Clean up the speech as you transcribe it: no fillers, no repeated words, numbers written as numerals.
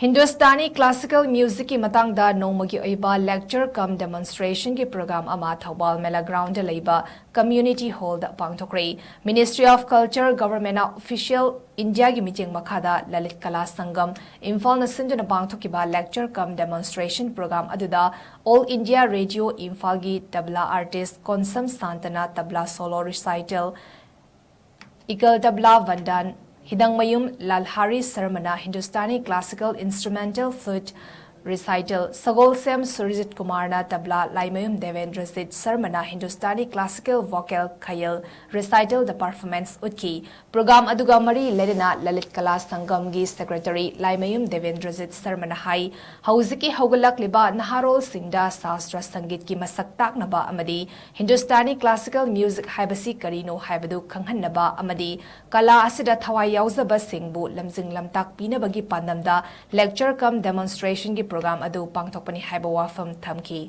Hindustani classical music ki Matangda Nongmagi Oiba lecture cum demonstration ki program AMATHOUBAL MELAGROUND LEIBA community hall da PANGTHOKKHRE Ministry of Culture Government official India ki meeting makhada Lalit Kala Sangam Imphal na sinjuna PANGTHOKKIBA lecture cum demonstration program aduda All India Radio Imphal gi tabla artist Konsam Santana tabla solo recital Ikal tabla Vandan Hidangmayum Lalhari Sarmana Hindustani Classical Instrumental Flute Recital Sagolsem Surijit Kumarna Tabla Laimayum Devendrasit Sarmana Hindustani Classical Vocal Khayal Recital the Performance Utki Program Aduga Mari Ledina Lalit Kala Sangam gi Secretary Laimayum Devendrasit Sarmana Hai Hauziki Hogalak Liba Naharol Singda Sastra Sangit ki Masaktak Naba Amadi Hindustani Classical Music Haibasi Karino Haibadu Kanghan Naba Amadi Kala Asida Thawai Yauzaba Singbu Lamzing Lamtak Pinabagi Pandamda Lecture cum Demonstration ki program adu pangthokpani haiba wafam thamki